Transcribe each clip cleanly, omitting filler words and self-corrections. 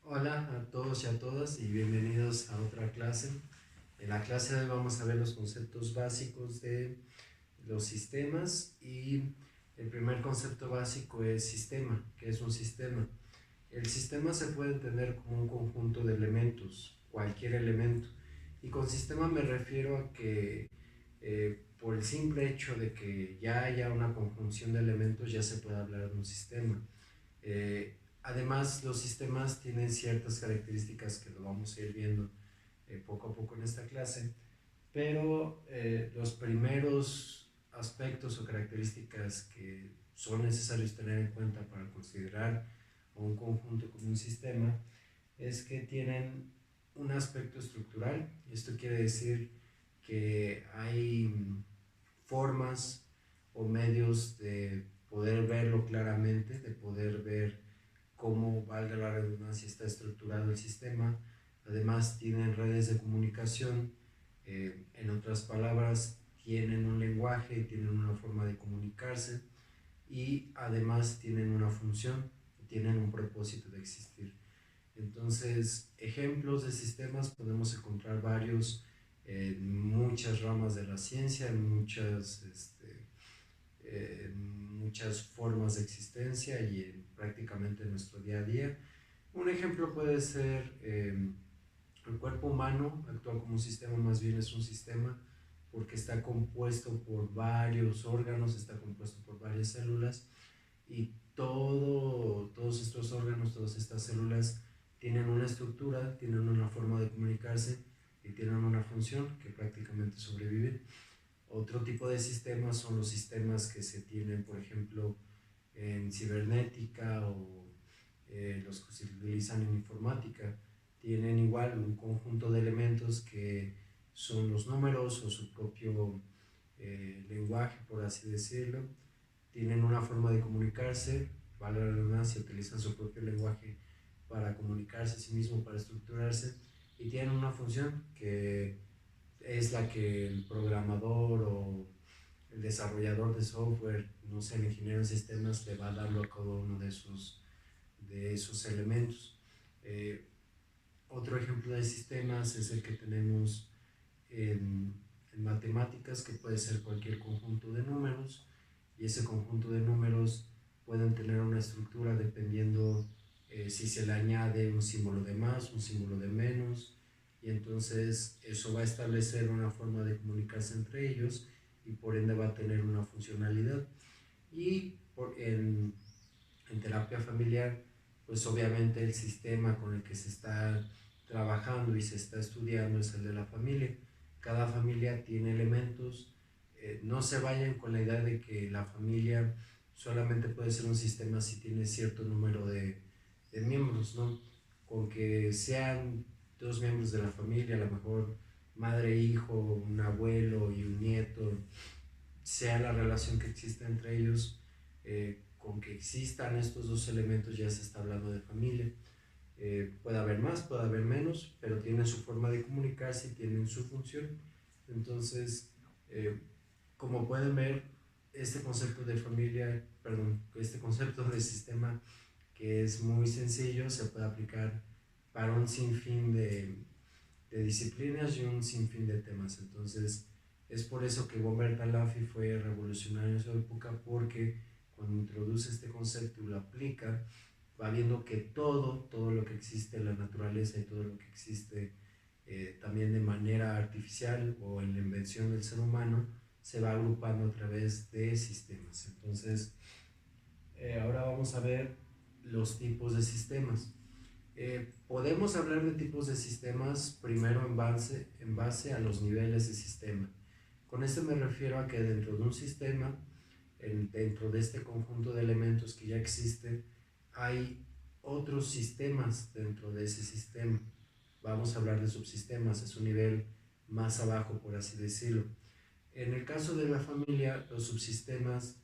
Hola a todos y a todas y bienvenidos a otra clase. En la clase de hoy vamos a ver los conceptos básicos de los sistemas y el primer concepto básico es sistema. ¿Qué es un sistema? El sistema se puede entender como un conjunto de elementos, cualquier elemento. Y con sistema me refiero a que por el simple hecho de que ya haya una conjunción de elementos ya se puede hablar de un sistema. Además, los sistemas tienen ciertas características que lo vamos a ir viendo poco a poco en esta clase, pero los primeros aspectos o características que son necesarios tener en cuenta para considerar un conjunto como un sistema es que tienen un aspecto estructural. Esto quiere decir que hay formas o medios de poder verlo claramente, de poder ver cómo, valga la redundancia, está estructurado el sistema. Además, tienen redes de comunicación, en otras palabras, tienen un lenguaje, tienen una forma de comunicarse y además tienen una función, tienen un propósito de existir. Entonces, ejemplos de sistemas podemos encontrar varios en muchas ramas de la ciencia, en muchas formas de existencia y en prácticamente nuestro día a día. Un ejemplo puede ser el cuerpo humano, actúa como un sistema, más bien es un sistema porque está compuesto por varios órganos, está compuesto por varias células y todos estos órganos, todas estas células tienen una estructura, tienen una forma de comunicarse y tienen una función que prácticamente sobreviven. Otro tipo de sistemas son los sistemas que se tienen, por ejemplo, en cibernética o los que se utilizan en informática. Tienen igual un conjunto de elementos que son los números o su propio lenguaje, por así decirlo. Tienen una forma de comunicarse, vale la redundancia, utilizan su propio lenguaje para comunicarse a sí mismo, para estructurarse, y tienen una función que es la que el programador o el desarrollador de software, no sé, el ingeniero de sistemas, le va a darlo a cada uno de esos elementos. Eh, Otro ejemplo de sistemas es el que tenemos en matemáticas, que puede ser cualquier conjunto de números, y ese conjunto de números pueden tener una estructura dependiendo si se le añade un símbolo de más, un símbolo de menos, y entonces eso va a establecer una forma de comunicarse entre ellos y por ende va a tener una funcionalidad. Y en terapia familiar, pues obviamente el sistema con el que se está trabajando y se está estudiando es el de la familia. Cada familia tiene elementos. No se vayan con la idea de que la familia solamente puede ser un sistema si tiene cierto número de miembros, ¿no? Con que sean dos miembros de la familia, a lo mejor madre, hijo, un abuelo y un nieto, sea la relación que existe entre ellos, con que existan estos dos elementos ya se está hablando de familia. Puede haber más, puede haber menos, pero tienen su forma de comunicarse y tienen su función. Entonces, eh, como pueden ver, este concepto de familia, perdón, este concepto de sistema, que es muy sencillo, se puede aplicar para un sinfín de disciplinas y un sinfín de temas. Entonces, es por eso que Robert Alafi fue revolucionario en su época, porque cuando introduce este concepto y lo aplica, va viendo que todo lo que existe en la naturaleza y todo lo que existe también de manera artificial o en la invención del ser humano, se va agrupando a través de sistemas. Entonces, ahora vamos a ver los tipos de sistemas. Podemos hablar de tipos de sistemas primero en base a los niveles de sistema. Con esto me refiero a que dentro de un sistema, dentro de este conjunto de elementos que ya existe, hay otros sistemas dentro de ese sistema. Vamos a hablar de subsistemas, es un nivel más abajo, por así decirlo. En el caso de la familia, los subsistemas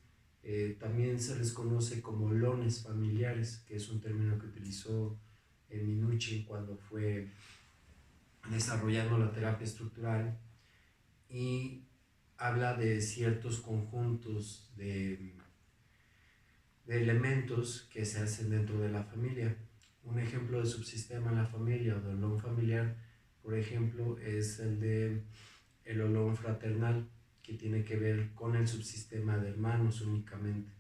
también se les conoce como lones familiares, que es un término que utilizó Minuchin cuando fue desarrollando la terapia estructural, y habla de ciertos conjuntos de elementos que se hacen dentro de la familia. Un ejemplo de subsistema en la familia o de olón familiar, por ejemplo, es el de el olón fraternal, que tiene que ver con el subsistema de hermanos únicamente.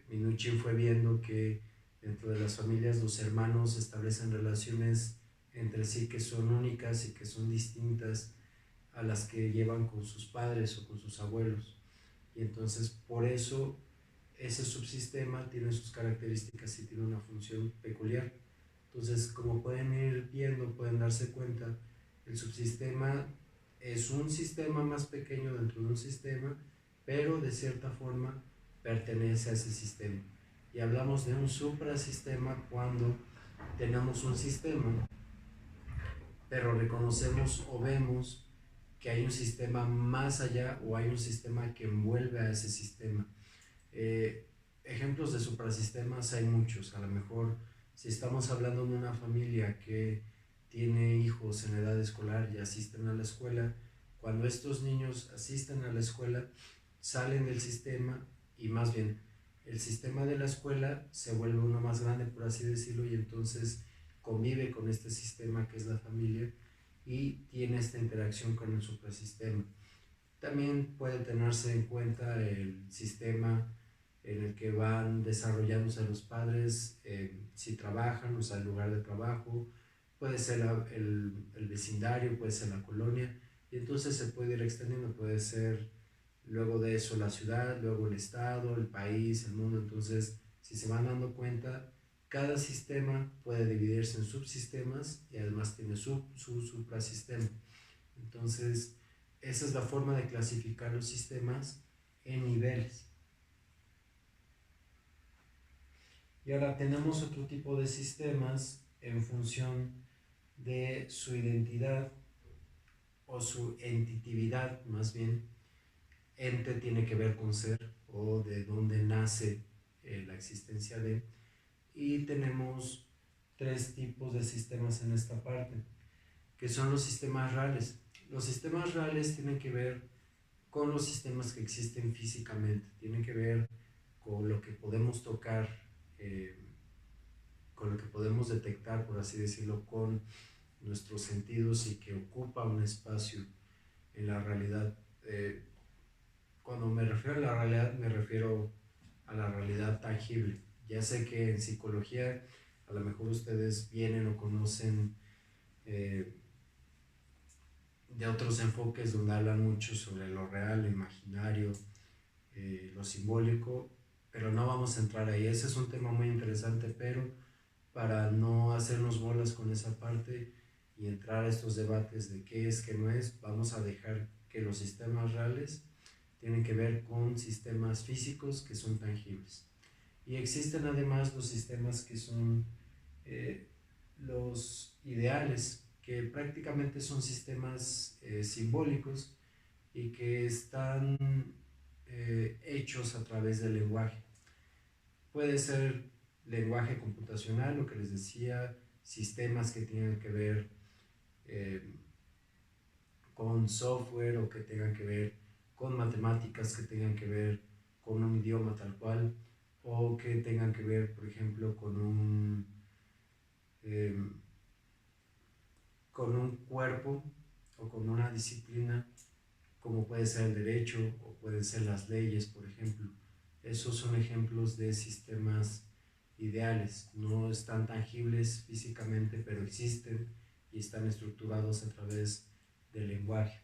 Minuchin fue viendo que dentro de las familias los hermanos establecen relaciones entre sí que son únicas y que son distintas a las que llevan con sus padres o con sus abuelos. Y entonces por eso ese subsistema tiene sus características y tiene una función peculiar. Entonces, como pueden ir viendo, pueden darse cuenta, el subsistema es un sistema más pequeño dentro de un sistema, pero de cierta forma pertenece a ese sistema. Y hablamos de un suprasistema cuando tenemos un sistema, pero reconocemos o vemos que hay un sistema más allá o hay un sistema que envuelve a ese sistema. Ejemplos de suprasistemas hay muchos. A lo mejor si estamos hablando de una familia que tiene hijos en edad escolar y asisten a la escuela, cuando estos niños asisten a la escuela, salen del sistema y más bien el sistema de la escuela se vuelve uno más grande, por así decirlo, y entonces convive con este sistema que es la familia y tiene esta interacción con el suprasistema. También puede tenerse en cuenta el sistema en el que van desarrollándose los padres, si trabajan, o sea, el lugar de trabajo, puede ser el vecindario, puede ser la colonia, y entonces se puede ir extendiendo, puede ser luego de eso la ciudad, luego el estado, el país, el mundo. Entonces, si se van dando cuenta, cada sistema puede dividirse en subsistemas y además tiene su suprasistema. Entonces, esa es la forma de clasificar los sistemas en niveles. Y ahora tenemos otro tipo de sistemas en función de su identidad o su entitividad, más bien. Ente tiene que ver con ser o de dónde nace la existencia de. Y tenemos tres tipos de sistemas en esta parte, que son los sistemas reales. Los sistemas reales tienen que ver con los sistemas que existen físicamente, tienen que ver con lo que podemos tocar, eh, con lo que podemos detectar, por así decirlo, con nuestros sentidos y que ocupa un espacio en la realidad. Cuando me refiero a la realidad, me refiero a la realidad tangible. Ya sé que en psicología a lo mejor ustedes vienen o conocen de otros enfoques donde hablan mucho sobre lo real, lo imaginario, lo simbólico, pero no vamos a entrar ahí. Ese es un tema muy interesante, pero para no hacernos bolas con esa parte y entrar a estos debates de qué es, qué no es, vamos a dejar que los sistemas reales tienen que ver con sistemas físicos que son tangibles. Y existen además los sistemas que son los ideales, que prácticamente son sistemas simbólicos y que están hechos a través del lenguaje. Puede ser lenguaje computacional, lo que les decía, sistemas que tienen que ver eh, con software o que tengan que ver con matemáticas, que tengan que ver con un idioma tal cual, o que tengan que ver, por ejemplo, eh, con un cuerpo o con una disciplina, como puede ser el derecho o pueden ser las leyes, por ejemplo. Esos son ejemplos de sistemas ideales, no están tangibles físicamente, pero existen y están estructurados a través del lenguaje.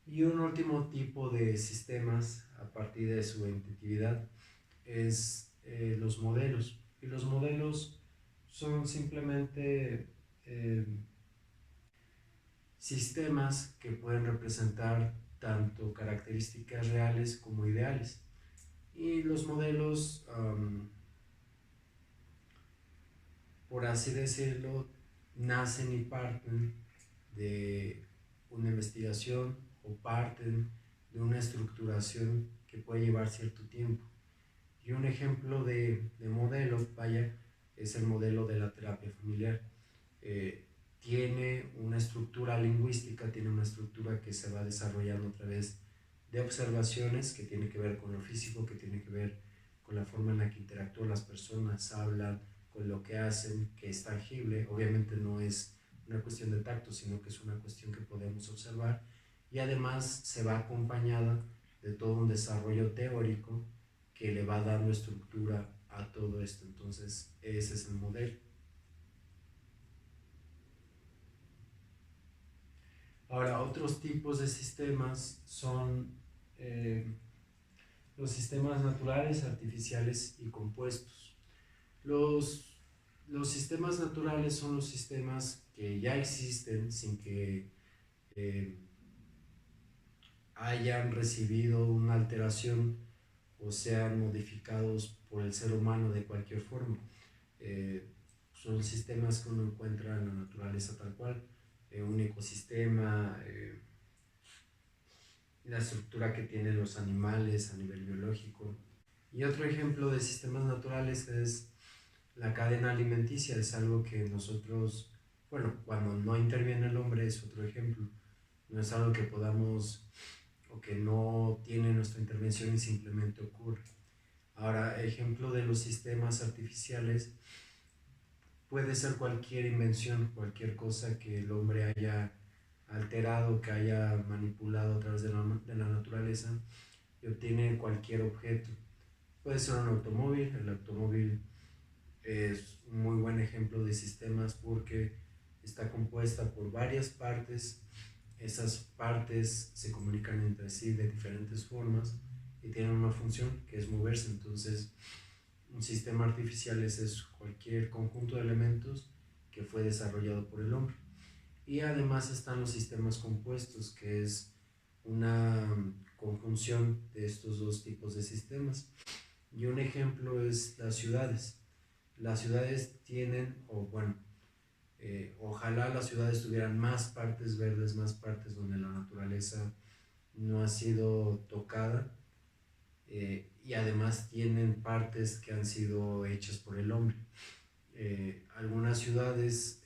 Y un último tipo de sistemas a partir de su entitividad es los modelos. Y los modelos son simplemente sistemas que pueden representar tanto características reales como ideales. Y los modelos, por así decirlo, nacen y parten de una investigación o parten de una estructuración que puede llevar cierto tiempo. Y un ejemplo de modelo, vaya, es el modelo de la terapia familiar. Tiene una estructura lingüística, tiene una estructura que se va desarrollando a través de observaciones que tiene que ver con lo físico, que tiene que ver con la forma en la que interactúan las personas, hablan, pues lo que hacen, que es tangible, obviamente no es una cuestión de tacto, sino que es una cuestión que podemos observar, y además se va acompañada de todo un desarrollo teórico que le va dando estructura a todo esto. Entonces, ese es el modelo. Ahora, otros tipos de sistemas son eh, los sistemas naturales, artificiales y compuestos. Los, los sistemas naturales son los sistemas que ya existen sin que eh, hayan recibido una alteración o sean modificados por el ser humano de cualquier forma. Eh, Son sistemas que uno encuentra en la naturaleza tal cual, un ecosistema, la estructura que tienen los animales a nivel biológico. Y otro ejemplo de sistemas naturales es la cadena alimenticia, es algo que nosotros, bueno, cuando no interviene el hombre es otro ejemplo, no es algo que podamos o que no tiene nuestra intervención y simplemente ocurre. Ahora, ejemplo de los sistemas artificiales puede ser cualquier invención, cualquier cosa que el hombre haya alterado, que haya manipulado a través de la naturaleza y obtiene cualquier objeto. Puede ser un automóvil, el automóvil es un muy buen ejemplo de sistemas porque está compuesta por varias partes, esas partes se comunican entre sí de diferentes formas y tienen una función que es moverse. Entonces, un sistema artificial es cualquier conjunto de elementos que fue desarrollado por el hombre. Y además están los sistemas compuestos, que es una conjunción de estos dos tipos de sistemas. Y un ejemplo es las ciudades. Las ciudades tienen, o bueno, ojalá las ciudades tuvieran más partes verdes, más partes donde la naturaleza no ha sido tocada, y además tienen partes que han sido hechas por el hombre. Algunas ciudades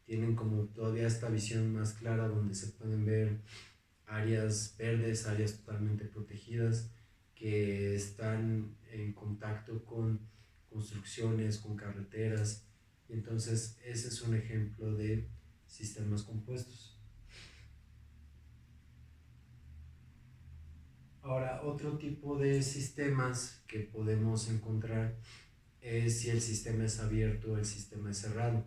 tienen como todavía esta visión más clara donde se pueden ver áreas verdes, áreas totalmente protegidas que están en contacto con construcciones, con carreteras, y entonces ese es un ejemplo de sistemas compuestos. Ahora, otro tipo de sistemas que podemos encontrar es si el sistema es abierto o el sistema es cerrado.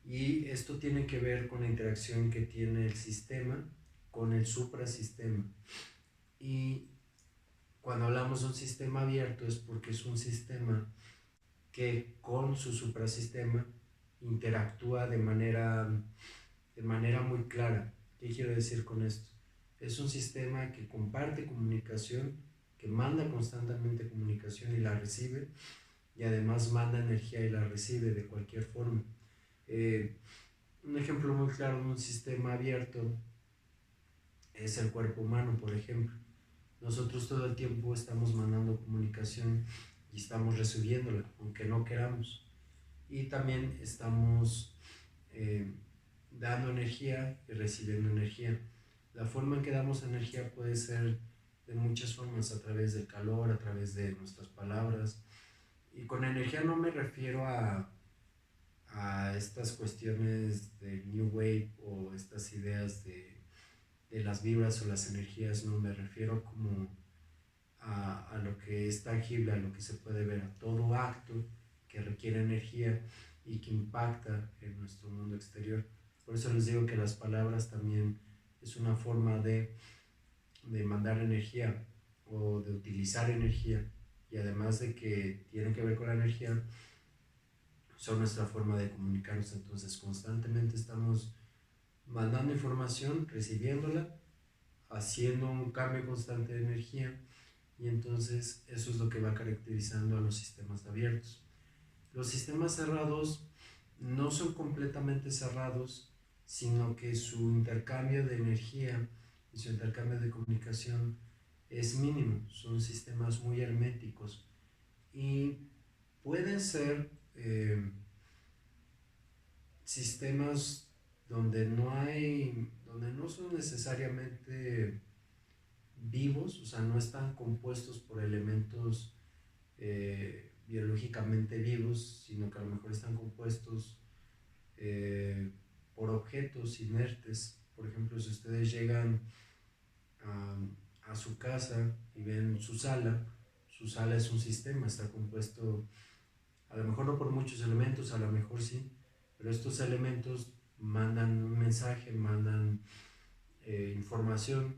Y esto tiene que ver con la interacción que tiene el sistema con el suprasistema. Y cuando hablamos de un sistema abierto es porque es un sistema que con su suprasistema interactúa de manera muy clara. ¿Qué quiero decir con esto? Es un sistema que comparte comunicación, que manda constantemente comunicación y la recibe, y además manda energía y la recibe de cualquier forma. Un ejemplo muy claro de un sistema abierto es el cuerpo humano, por ejemplo. Nosotros todo el tiempo estamos mandando comunicación y estamos recibiéndola, aunque no queramos. Y también estamos eh, dando energía y recibiendo energía. La forma en que damos energía puede ser de muchas formas, a través del calor, a través de nuestras palabras. Y con energía no me refiero a estas cuestiones del New Wave o estas ideas de las vibras o las energías, no, me refiero como a lo que es tangible, a lo que se puede ver, a todo acto que requiere energía y que impacta en nuestro mundo exterior. Por eso les digo que las palabras también es una forma de mandar energía o de utilizar energía, y además de que tienen que ver con la energía, son nuestra forma de comunicarnos. Entonces constantemente estamos mandando información, recibiéndola, haciendo un cambio constante de energía, y entonces eso es lo que va caracterizando a los sistemas abiertos. Los sistemas cerrados no son completamente cerrados, sino que su intercambio de energía y su intercambio de comunicación es mínimo. Son sistemas muy herméticos y pueden ser sistemas donde no son necesariamente vivos, o sea, no están compuestos por elementos biológicamente vivos, sino que a lo mejor están compuestos eh, por objetos inertes. Por ejemplo, si ustedes llegan a su casa y ven su sala es un sistema, está compuesto a lo mejor no por muchos elementos, a lo mejor sí, pero estos elementos mandan un mensaje, mandan información,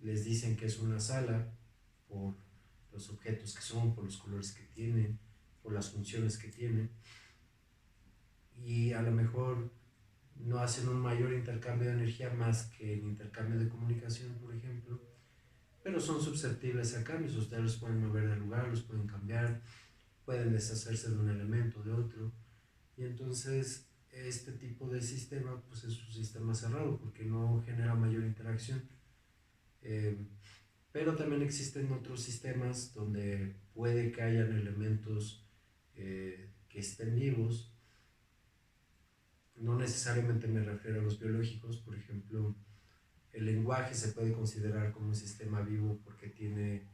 les dicen que es una sala por los objetos que son, por los colores que tienen, por las funciones que tienen, y a lo mejor no hacen un mayor intercambio de energía más que el intercambio de comunicación, por ejemplo, pero son susceptibles a cambios. Ustedes los pueden mover de lugar, los pueden cambiar, pueden deshacerse de un elemento, de otro, y entonces este tipo de sistema pues es un sistema cerrado porque no genera mayor interacción. Eh, pero también existen otros sistemas donde puede que hayan elementos que estén vivos. No necesariamente me refiero a los biológicos. Por ejemplo, el lenguaje se puede considerar como un sistema vivo porque tiene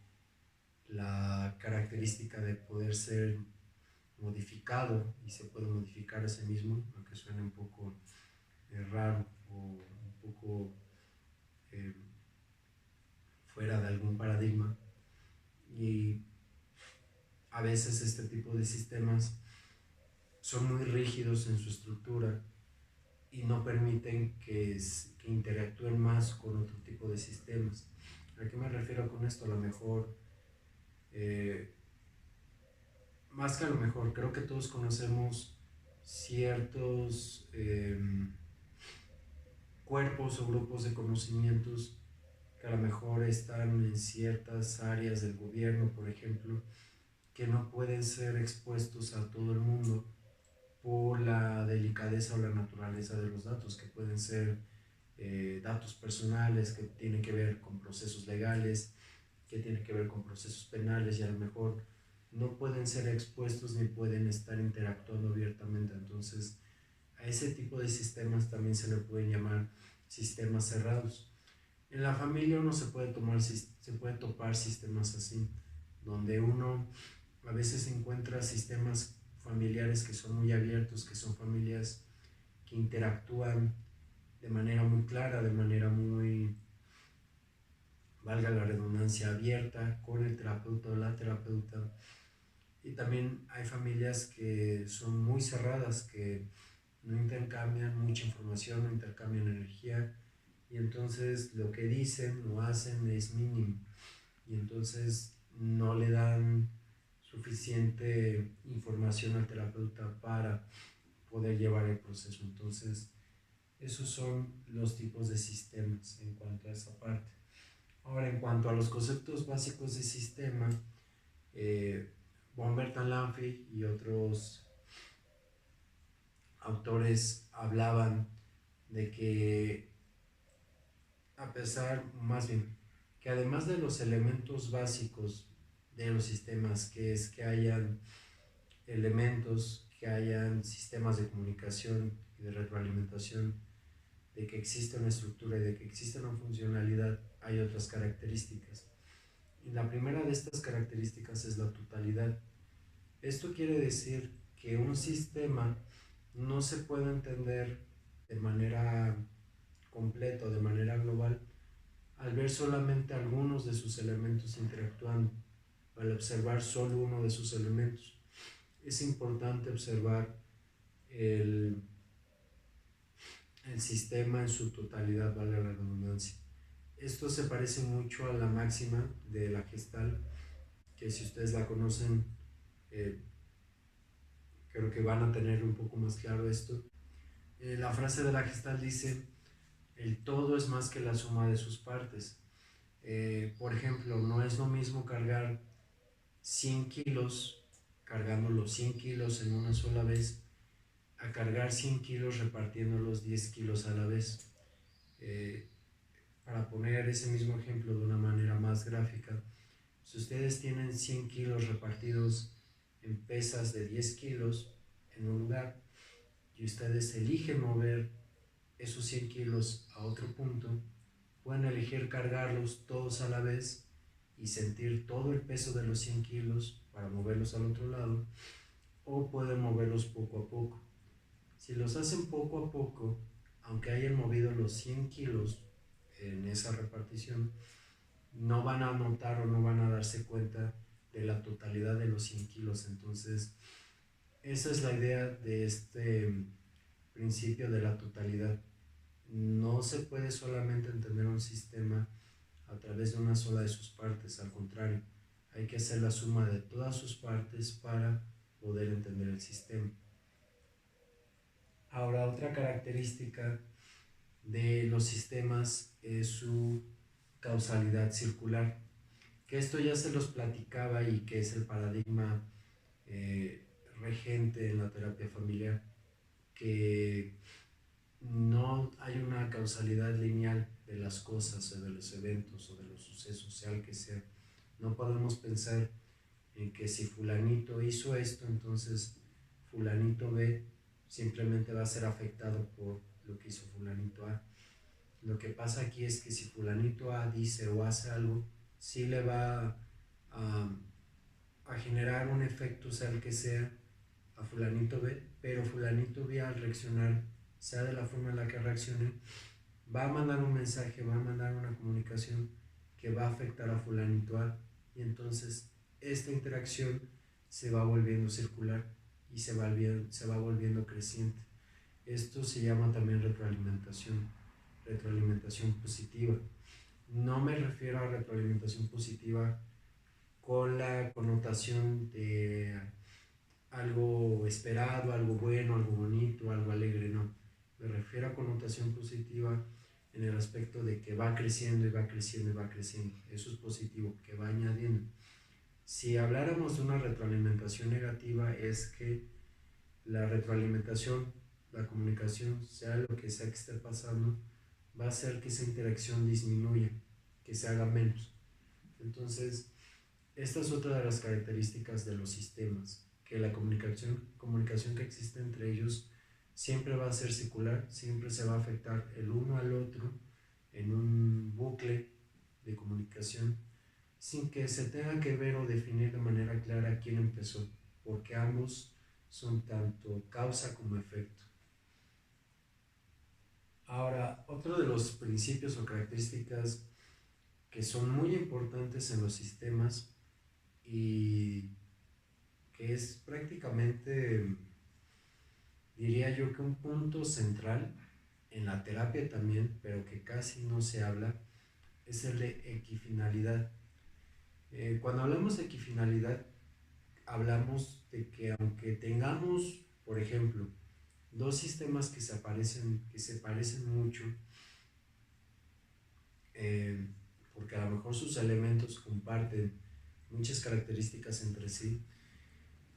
la característica de poder ser modificado y se puede modificar a sí mismo, aunque suene un poco raro o un poco eh, fuera de algún paradigma. Y a veces este tipo de sistemas son muy rígidos en su estructura y no permiten que interactúen más con otro tipo de sistemas. ¿A qué me refiero con esto? A lo mejor, eh, más que a lo mejor, creo que todos conocemos ciertos cuerpos o grupos de conocimientos que a lo mejor están en ciertas áreas del gobierno, por ejemplo, que no pueden ser expuestos a todo el mundo por la delicadeza o la naturaleza de los datos, que pueden ser datos personales, que tienen que ver con procesos legales, que tienen que ver con procesos penales, y a lo mejor no pueden ser expuestos ni pueden estar interactuando abiertamente. Entonces, a ese tipo de sistemas también se le pueden llamar sistemas cerrados. En la familia uno se puede topar sistemas así, donde uno a veces encuentra sistemas familiares que son muy abiertos, que son familias que interactúan de manera muy clara, de manera muy, valga la redundancia, abierta con el terapeuta o la terapeuta. Y también hay familias que son muy cerradas, que no intercambian mucha información, no intercambian energía, y entonces lo que dicen o hacen es mínimo, y entonces no le dan suficiente información al terapeuta para poder llevar el proceso. Entonces, esos son los tipos de sistemas en cuanto a esa parte. Ahora, en cuanto a los conceptos básicos de sistema, von Bertalanffy y otros autores hablaban de que a pesar, más bien, que además de los elementos básicos de los sistemas, que es que hayan elementos, que hayan sistemas de comunicación y de retroalimentación, de que exista una estructura y de que exista una funcionalidad, hay otras características. Y la primera de estas características es la totalidad. Esto quiere decir que un sistema no se puede entender de manera completa o de manera global al ver solamente algunos de sus elementos interactuando, al observar solo uno de sus elementos. Es importante observar el, el sistema en su totalidad, vale la redundancia. Esto se parece mucho a la máxima de la Gestalt, que si ustedes la conocen, eh, creo que van a tener un poco más claro esto. La frase de la Gestalt dice: el todo es más que la suma de sus partes. Por ejemplo, no es lo mismo cargar 100 kilos, cargando los 100 kilos en una sola vez, a cargar 100 kilos repartiendo los 10 kilos a la vez. Eh, para poner ese mismo ejemplo de una manera más gráfica, si ustedes tienen 100 kilos repartidos en pesas de 10 kilos en un lugar y ustedes eligen mover esos 100 kilos a otro punto, pueden elegir cargarlos todos a la vez y sentir todo el peso de los 100 kilos para moverlos al otro lado, o pueden moverlos poco a poco. Si los hacen poco a poco, aunque hayan movido los 100 kilos en esa repartición, no van a notar o no van a darse cuenta de la totalidad de los 100 kilos. Entonces, esa es la idea de este principio de la totalidad. No se puede solamente entender un sistema a través de una sola de sus partes, al contrario, hay que hacer la suma de todas sus partes para poder entender el sistema. Ahora, otra característica de los sistemas es su causalidad circular, que esto ya se los platicaba y que es el paradigma regente en la terapia familiar, que no hay una causalidad lineal de las cosas o de los eventos o de los sucesos, sea el que sea. No podemos pensar en que si fulanito hizo esto, entonces fulanito B simplemente va a ser afectado por lo que hizo fulanito A. Lo que pasa aquí es que si fulanito A dice o hace algo, sí le va a generar un efecto, sea el que sea, a fulanito B, pero fulanito B al reaccionar, sea de la forma en la que reaccione, va a mandar un mensaje, va a mandar una comunicación que va a afectar a fulanito A, y entonces esta interacción se va volviendo circular y se va volviendo creciente. Esto se llama también retroalimentación positiva. No me refiero a retroalimentación positiva con la connotación de algo esperado, algo bueno, algo bonito, algo alegre, no. Me refiero a connotación positiva en el aspecto de que va creciendo y va creciendo y va creciendo. Eso es positivo, que va añadiendo. Si habláramos de una retroalimentación negativa, es que la retroalimentación, la comunicación, sea lo que sea que esté pasando, va a hacer que esa interacción disminuya, que se haga menos. Entonces, esta es otra de las características de los sistemas, que la comunicación que existe entre ellos siempre va a ser circular, siempre se va a afectar el uno al otro en un bucle de comunicación, sin que se tenga que ver o definir de manera clara quién empezó, porque ambos son tanto causa como efecto. Ahora, otro de los principios o características que son muy importantes en los sistemas y que es prácticamente, diría yo, que un punto central en la terapia también, pero que casi no se habla, es el de equifinalidad. Cuando hablamos de equifinalidad, hablamos de que aunque tengamos, por ejemplo, dos sistemas que se parecen mucho, porque a lo mejor sus elementos comparten muchas características entre sí,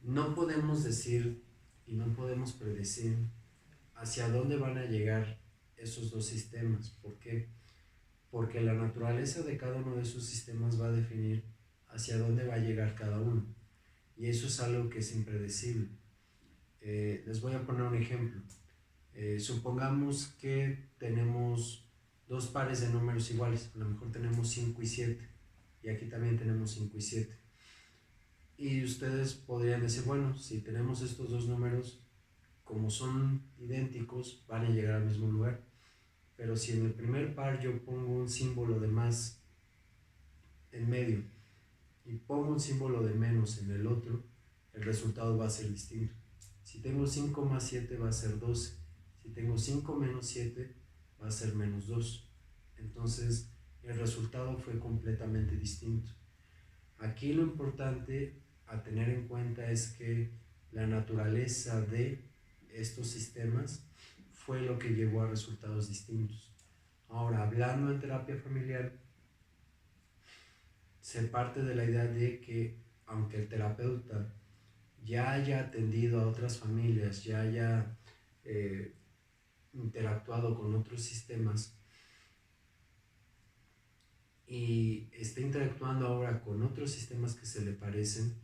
no podemos decir y no podemos predecir hacia dónde van a llegar esos dos sistemas. ¿Por qué? Porque la naturaleza de cada uno de esos sistemas va a definir hacia dónde va a llegar cada uno. Y eso es algo que es impredecible. Les voy a poner un ejemplo. Supongamos que tenemos dos pares de números iguales. A lo mejor tenemos 5 y 7. Y aquí también tenemos 5 y 7. Y ustedes podrían decir, bueno, si tenemos estos dos números, como son idénticos, van a llegar al mismo lugar. Pero si en el primer par yo pongo un símbolo de más en medio y pongo un símbolo de menos en el otro, el resultado va a ser distinto. Si tengo 5 más 7 va a ser 12. Si tengo 5 menos 7 va a ser menos 2. Entonces el resultado fue completamente distinto. Aquí lo importante a tener en cuenta es que la naturaleza de estos sistemas fue lo que llevó a resultados distintos. Ahora, hablando en terapia familiar, se parte de la idea de que aunque el terapeuta ya haya atendido a otras familias, ya haya interactuado con otros sistemas y esté interactuando ahora con otros sistemas que se le parecen,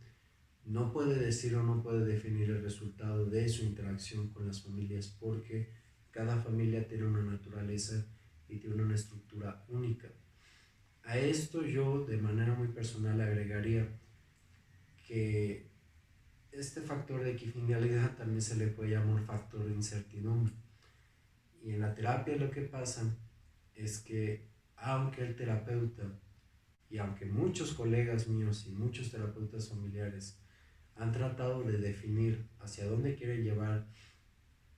no puede decir o no puede definir el resultado de su interacción con las familias, porque cada familia tiene una naturaleza y tiene una estructura única. A esto yo de manera muy personal agregaría que este factor de equifinalidad también se le puede llamar factor de incertidumbre. Y en la terapia lo que pasa es que aunque el terapeuta y aunque muchos colegas míos y muchos terapeutas familiares han tratado de definir hacia dónde quiere llevar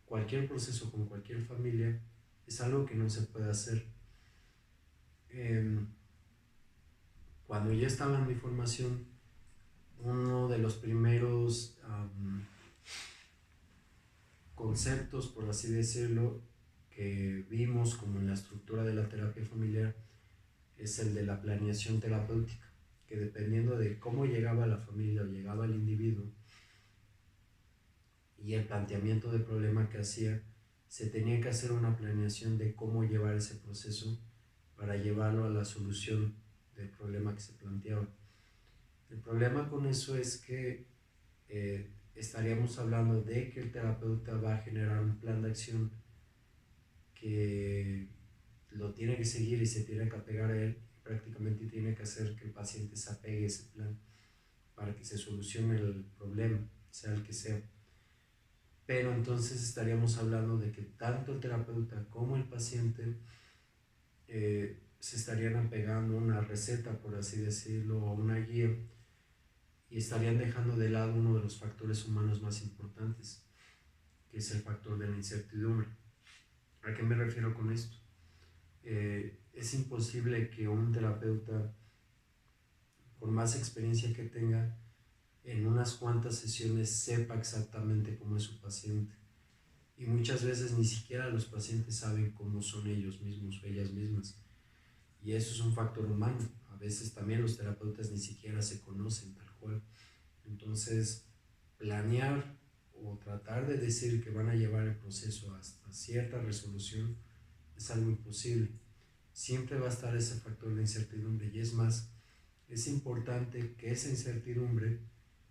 cualquier proceso con cualquier familia, es algo que no se puede hacer. Cuando yo estaba en mi formación, uno de los primeros conceptos, por así decirlo, que vimos como en la estructura de la terapia familiar es el de la planeación terapéutica, que dependiendo de cómo llegaba la familia o llegaba el individuo y el planteamiento de problema que hacía, se tenía que hacer una planeación de cómo llevar ese proceso para llevarlo a la solución del problema que se planteaba. El problema con eso es que estaríamos hablando de que el terapeuta va a generar un plan de acción que lo tiene que seguir y se tiene que apegar a él, prácticamente tiene que hacer que el paciente se apegue a ese plan para que se solucione el problema, sea el que sea. Pero entonces estaríamos hablando de que tanto el terapeuta como el paciente se estarían apegando a una receta, por así decirlo, o una guía, y estarían dejando de lado uno de los factores humanos más importantes, que es el factor de la incertidumbre. ¿A qué me refiero con esto? Es imposible que un terapeuta, por más experiencia que tenga, en unas cuantas sesiones sepa exactamente cómo es su paciente. Y muchas veces ni siquiera los pacientes saben cómo son ellos mismos o ellas mismas. Y eso es un factor humano. A veces también los terapeutas ni siquiera se conocen tal cual. Entonces, planear o tratar de decir que van a llevar el proceso hasta cierta resolución es algo imposible. Siempre va a estar ese factor de incertidumbre, y es más, es importante que esa incertidumbre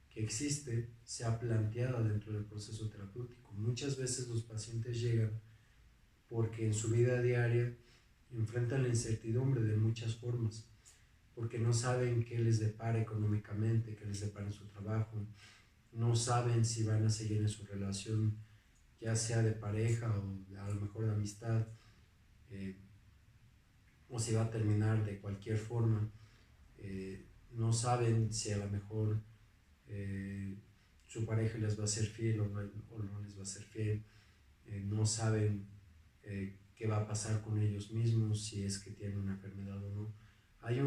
que existe sea planteada dentro del proceso terapéutico. Muchas veces los pacientes llegan porque en su vida diaria enfrentan la incertidumbre de muchas formas, porque no saben qué les depara económicamente, qué les depara en su trabajo, no saben si van a seguir en su relación, ya sea de pareja o a lo mejor de amistad, o si va a terminar de cualquier forma. No saben si a lo mejor su pareja les va a ser fiel o no les va a ser fiel. No saben qué va a pasar con ellos mismos, si es que tienen una enfermedad o no. Hay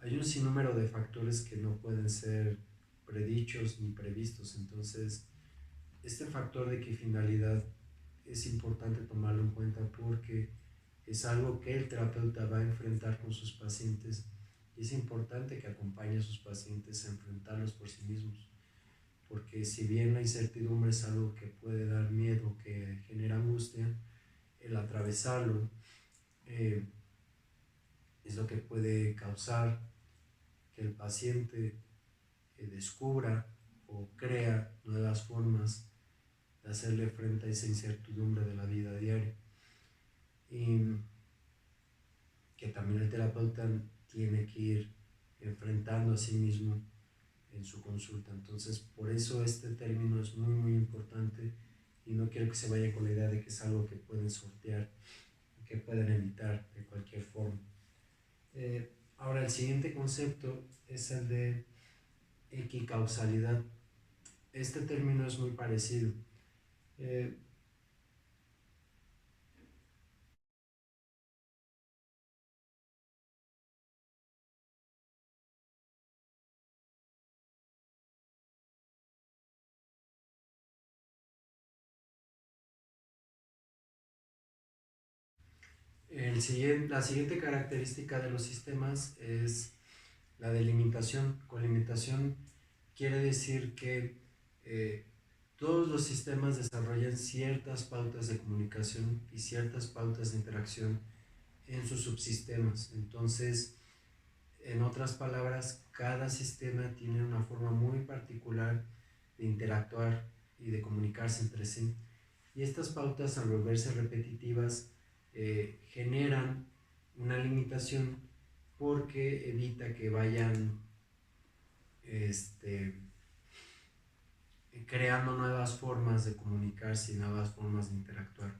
hay un sinnúmero de factores que no pueden ser predichos ni previstos. Entonces, este factor de equifinalidad es importante tomarlo en cuenta porque es algo que el terapeuta va a enfrentar con sus pacientes, y es importante que acompañe a sus pacientes a enfrentarlos por sí mismos, porque si bien la incertidumbre es algo que puede dar miedo, que genera angustia, el atravesarlo es lo que puede causar que el paciente descubra o crea nuevas formas de hacerle frente a esa incertidumbre de la vida diaria. Y que también el terapeuta tiene que ir enfrentando a sí mismo en su consulta. Entonces, por eso este término es muy, muy importante, y no quiero que se vaya con la idea de que es algo que pueden sortear, que pueden evitar de cualquier forma. Ahora, el siguiente concepto es el de equicausalidad. Este término es muy parecido. La siguiente característica de los sistemas es la delimitación. Con limitación quiere decir que todos los sistemas desarrollan ciertas pautas de comunicación y ciertas pautas de interacción en sus subsistemas. Entonces, en otras palabras, cada sistema tiene una forma muy particular de interactuar y de comunicarse entre sí. Y estas pautas, al volverse repetitivas, generan una limitación porque evita que vayan este, creando nuevas formas de comunicarse y nuevas formas de interactuar.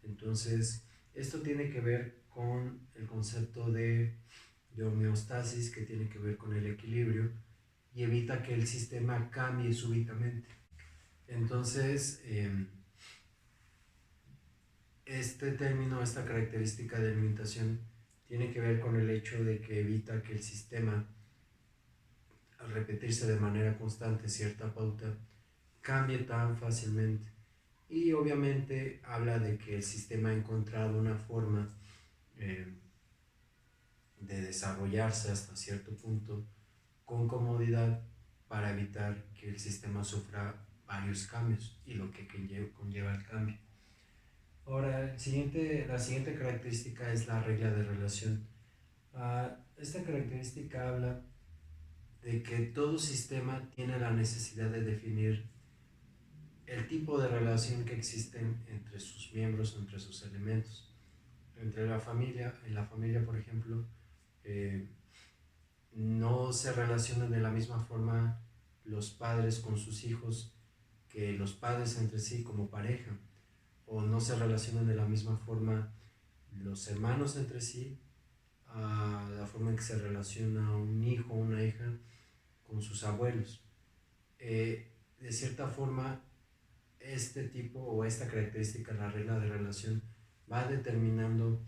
Entonces, esto tiene que ver con el concepto de homeostasis, que tiene que ver con el equilibrio y evita que el sistema cambie súbitamente. Entonces, este término, esta característica de limitación, tiene que ver con el hecho de que evita que el sistema, al repetirse de manera constante cierta pauta, cambie tan fácilmente. Y obviamente habla de que el sistema ha encontrado una forma eh, de desarrollarse hasta cierto punto con comodidad para evitar que el sistema sufra varios cambios y lo que conlleva el cambio. Ahora, la siguiente característica es la regla de relación. Esta característica habla de que todo sistema tiene la necesidad de definir el tipo de relación que existen entre sus miembros, entre sus elementos. Entre la familia, en la familia, por ejemplo, eh, no se relacionan de la misma forma los padres con sus hijos que los padres entre sí como pareja, o no se relacionan de la misma forma los hermanos entre sí, a la forma en que se relaciona un hijo o una hija con sus abuelos. De cierta forma, este tipo o esta característica, la regla de relación, va determinando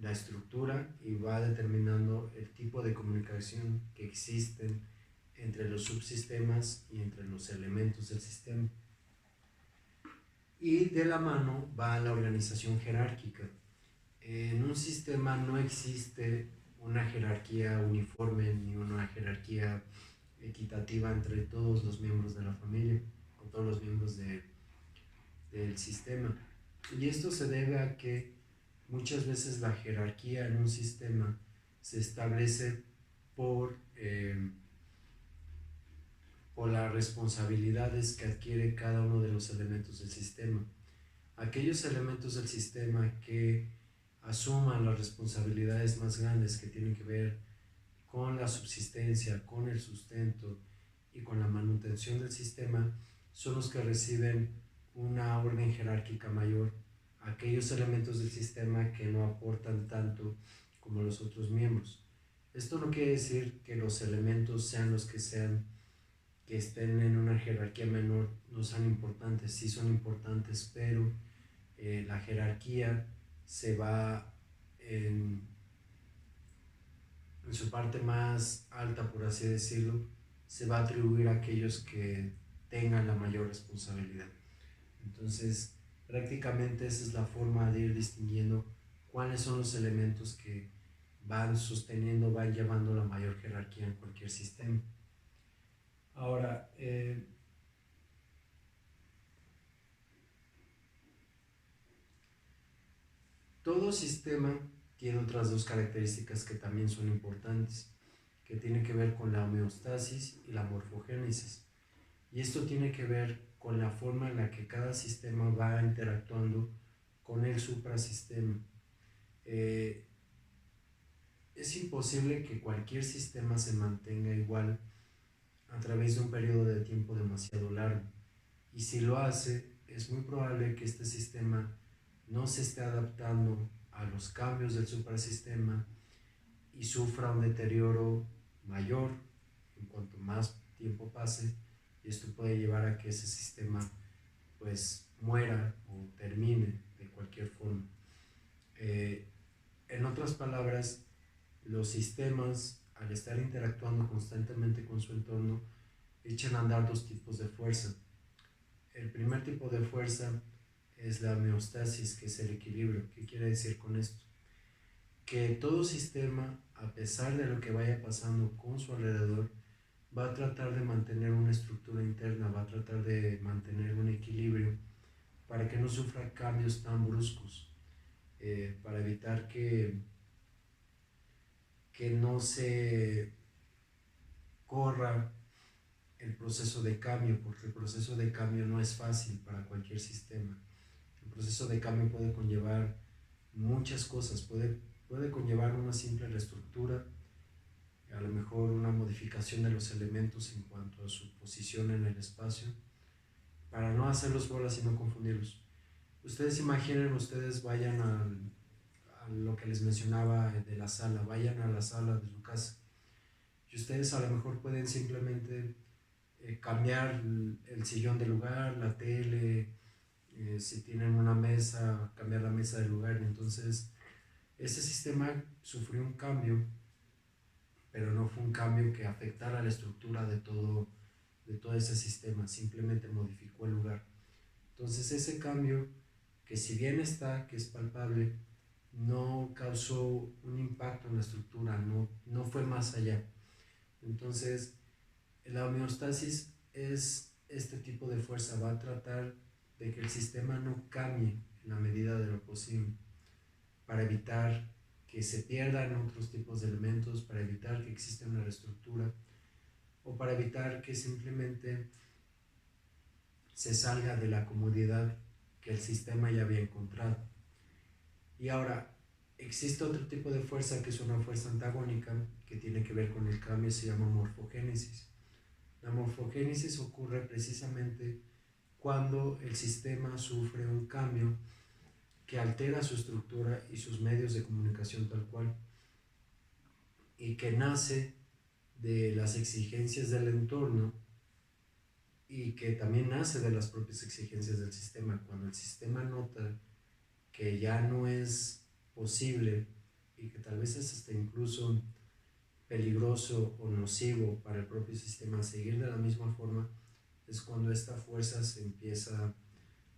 la estructura y va determinando el tipo de comunicación que existen entre los subsistemas y entre los elementos del sistema. Y de la mano va la organización jerárquica. En un sistema no existe una jerarquía uniforme ni una jerarquía equitativa entre todos los miembros de la familia o todos los miembros del sistema. Y esto se debe a que muchas veces la jerarquía en un sistema se establece por, por las responsabilidades que adquiere cada uno de los elementos del sistema. Aquellos elementos del sistema que asuman las responsabilidades más grandes que tienen que ver con la subsistencia, con el sustento y con la manutención del sistema, son los que reciben una orden jerárquica mayor a aquellos elementos del sistema que no aportan tanto como los otros miembros. Esto no quiere decir que los elementos sean los que sean, que estén en una jerarquía menor, no sean importantes, sí son importantes, pero la jerarquía se va en su parte más alta, por así decirlo, se va a atribuir a aquellos que tengan la mayor responsabilidad. Entonces, prácticamente esa es la forma de ir distinguiendo cuáles son los elementos que van sosteniendo, van llevando la mayor jerarquía en cualquier sistema. Ahora, todo sistema tiene otras dos características que también son importantes, que tienen que ver con la homeostasis y la morfogénesis. Y esto tiene que ver con la forma en la que cada sistema va interactuando con el suprasistema. Es imposible que cualquier sistema se mantenga igual a través de un periodo de tiempo demasiado largo. Y si lo hace, es muy probable que este sistema no se esté adaptando a los cambios del suprasistema y sufra un deterioro mayor en cuanto más tiempo pase, y esto puede llevar a que ese sistema pues muera o termine de cualquier forma. En otras palabras, los sistemas, al estar interactuando constantemente con su entorno, echan a andar dos tipos de fuerza. El primer tipo de fuerza es la homeostasis, que es el equilibrio. ¿Qué quiere decir con esto? Que todo sistema, a pesar de lo que vaya pasando con su alrededor, va a tratar de mantener una estructura interna, va a tratar de mantener un equilibrio para que no sufra cambios tan bruscos, para evitar que no se corra el proceso de cambio, porque el proceso de cambio no es fácil para cualquier sistema. El proceso de cambio puede conllevar muchas cosas, puede conllevar una simple reestructura, a lo mejor una modificación de los elementos en cuanto a su posición en el espacio, para no hacerlos bolas y no confundirlos. Ustedes imaginen, ustedes vayan a lo que les mencionaba de la sala, vayan a la sala de su casa y ustedes a lo mejor pueden simplemente cambiar el sillón de lugar, la tele, si tienen una mesa, cambiar la mesa de lugar. Entonces, ese sistema sufrió un cambio, pero no fue un cambio que afectara la estructura de todo ese sistema, simplemente modificó el lugar. Entonces, ese cambio, que si bien está, que es palpable, no causó un impacto en la estructura, no fue más allá. Entonces, la homeostasis es este tipo de fuerza, va a tratar de que el sistema no cambie en la medida de lo posible, para evitar que se pierdan otros tipos de elementos, para evitar que exista una reestructura o para evitar que simplemente se salga de la comodidad que el sistema ya había encontrado. Y ahora, existe otro tipo de fuerza que es una fuerza antagónica que tiene que ver con el cambio, se llama morfogénesis. La morfogénesis ocurre precisamente cuando el sistema sufre un cambio que altera su estructura y sus medios de comunicación tal cual, y que nace de las exigencias del entorno y que también nace de las propias exigencias del sistema. Cuando el sistema nota que ya no es posible y que tal vez es hasta incluso peligroso o nocivo para el propio sistema seguir de la misma forma, es cuando esta fuerza se empieza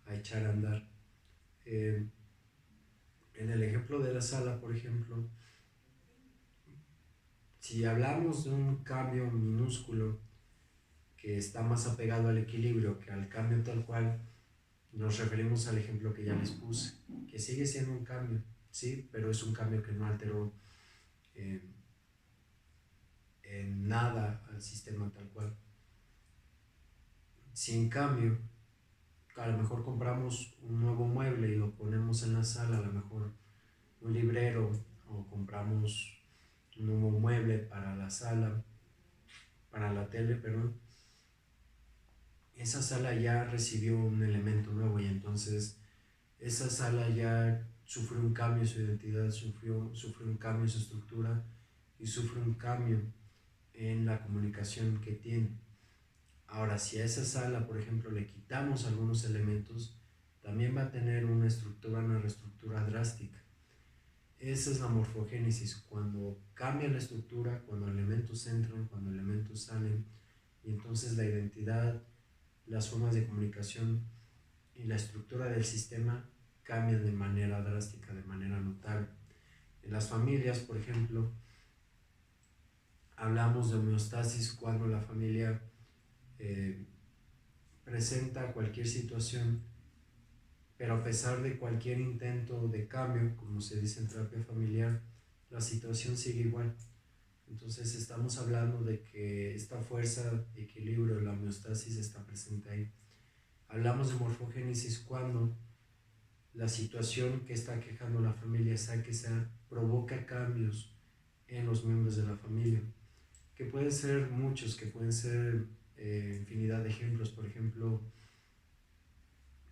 a echar a andar. En el ejemplo de la sala, por ejemplo, si hablamos de un cambio minúsculo que está más apegado al equilibrio que al cambio tal cual, nos referimos al ejemplo que ya les puse, que sigue siendo un cambio, sí, pero es un cambio que no alteró eh, en nada al sistema tal cual. Si en cambio, a lo mejor compramos un nuevo mueble y lo ponemos en la sala, a lo mejor un librero, o compramos un nuevo mueble para la sala, para la tele, perdón, esa sala ya recibió un elemento nuevo y entonces esa sala ya sufre un cambio en su identidad, sufre un cambio en su estructura y sufre un cambio en la comunicación que tiene. Ahora, si a esa sala, por ejemplo, le quitamos algunos elementos, también va a tener una reestructura drástica. Esa es la morfogénesis, cuando cambia la estructura, cuando elementos entran, cuando elementos salen, y entonces la identidad, las formas de comunicación y la estructura del sistema cambian de manera drástica, de manera notable. En las familias, por ejemplo, hablamos de homeostasis cuando la familia presenta cualquier situación, pero a pesar de cualquier intento de cambio, como se dice en terapia familiar, la situación sigue igual. Entonces estamos hablando de que esta fuerza de equilibrio, la homeostasis, está presente ahí. Hablamos de morfogénesis cuando la situación que está quejando la familia, sea que sea, provoca cambios en los miembros de la familia, que pueden ser muchos, que pueden ser infinidad de ejemplos. Por ejemplo,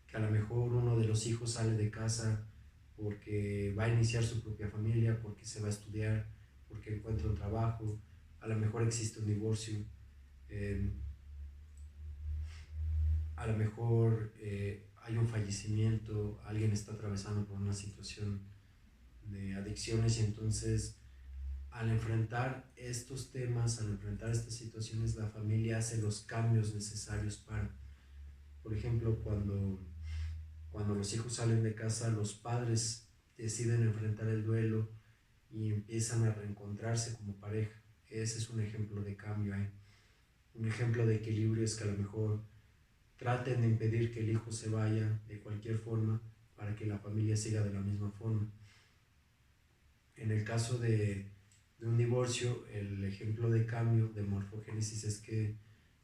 que a lo mejor uno de los hijos sale de casa porque va a iniciar su propia familia, porque se va a estudiar, porque encuentra un trabajo, a lo mejor existe un divorcio, eh, a lo mejor hay un fallecimiento, alguien está atravesando por una situación de adicciones y entonces al enfrentar estos temas, al enfrentar estas situaciones, la familia hace los cambios necesarios para, por ejemplo, cuando los hijos salen de casa, los padres deciden enfrentar el duelo y empiezan a reencontrarse como pareja. Ese es un ejemplo de cambio ahí. Un ejemplo de equilibrio es que a lo mejor traten de impedir que el hijo se vaya de cualquier forma para que la familia siga de la misma forma. En el caso de un divorcio, el ejemplo de cambio, de morfogénesis, es que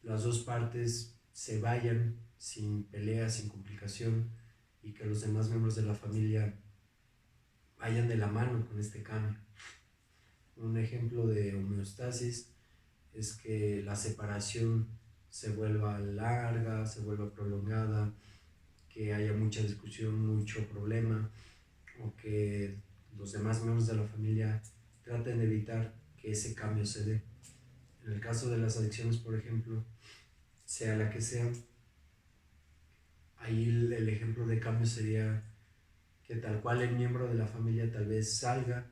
las dos partes se vayan sin pelea, sin complicación, y que los demás miembros de la familia vayan de la mano con este cambio. Un ejemplo de homeostasis es que la separación se vuelva larga, se vuelva prolongada, que haya mucha discusión, mucho problema, o que los demás miembros de la familia traten de evitar que ese cambio se dé. En el caso de las adicciones, por ejemplo, sea la que sea, ahí el ejemplo de cambio sería que tal cual el miembro de la familia tal vez salga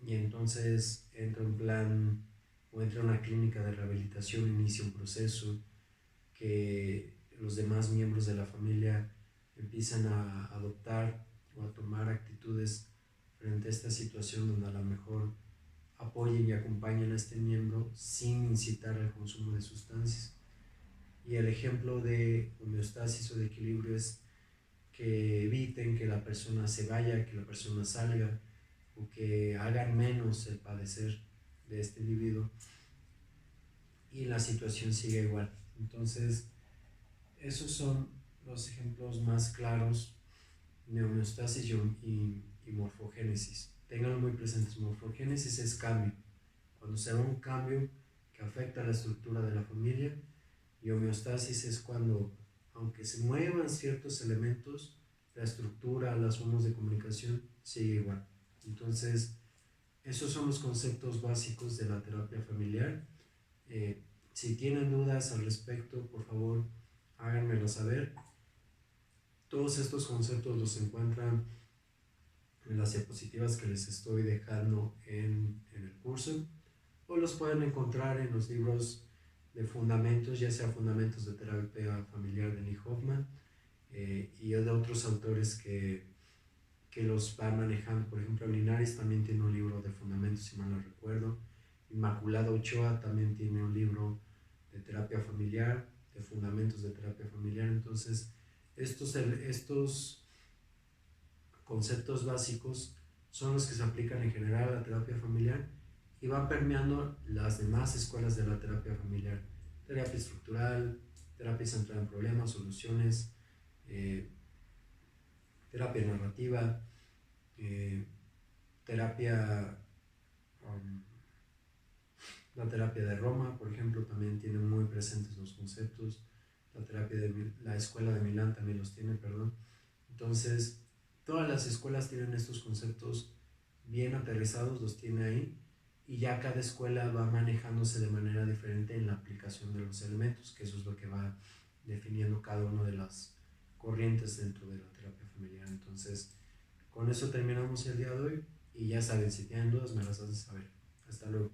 y entonces entra un plan o entra a una clínica de rehabilitación, inicia un proceso, que los demás miembros de la familia empiezan a adoptar o a tomar actitudes frente a esta situación donde a lo mejor apoyen y acompañen a este miembro sin incitar al consumo de sustancias. Y el ejemplo de homeostasis o de equilibrio es que eviten que la persona se vaya, que la persona salga, o que hagan menos el padecer de este individuo y la situación sigue igual. Entonces, esos son los ejemplos más claros de homeostasis y morfogénesis. Ténganlo muy presentes, morfogénesis es cambio, cuando se da un cambio que afecta a la estructura de la familia, y homeostasis es cuando, aunque se muevan ciertos elementos, la estructura, las formas de comunicación sigue igual. Entonces, esos son los conceptos básicos de la terapia familiar. Eh, si tienen dudas al respecto, por favor, háganmelo saber. Todos estos conceptos los encuentran en las diapositivas que les estoy dejando en el curso, o los pueden encontrar en los libros de fundamentos, ya sea fundamentos de terapia familiar de Nick Hoffman y de otros autores que los van manejando. Por ejemplo, Linares también tiene un libro de fundamentos, si mal no recuerdo. Inmaculada Ochoa también tiene un libro de terapia familiar, de fundamentos de terapia familiar. Entonces, estos conceptos básicos son los que se aplican en general a la terapia familiar y van permeando las demás escuelas de la terapia familiar. Terapia estructural, terapia centrada en problemas, soluciones, eh, terapia narrativa, eh, terapia, um, la terapia de Roma, por ejemplo, también tiene muy presentes los conceptos. La escuela de Milán también los tiene, perdón. Entonces, todas las escuelas tienen estos conceptos bien aterrizados, los tiene ahí, y ya cada escuela va manejándose de manera diferente en la aplicación de los elementos, que eso es lo que va definiendo cada una de las corrientes dentro de la terapia familiar. Entonces, con eso terminamos el día de hoy y ya saben, si tienen dudas me las hacen saber. Hasta luego.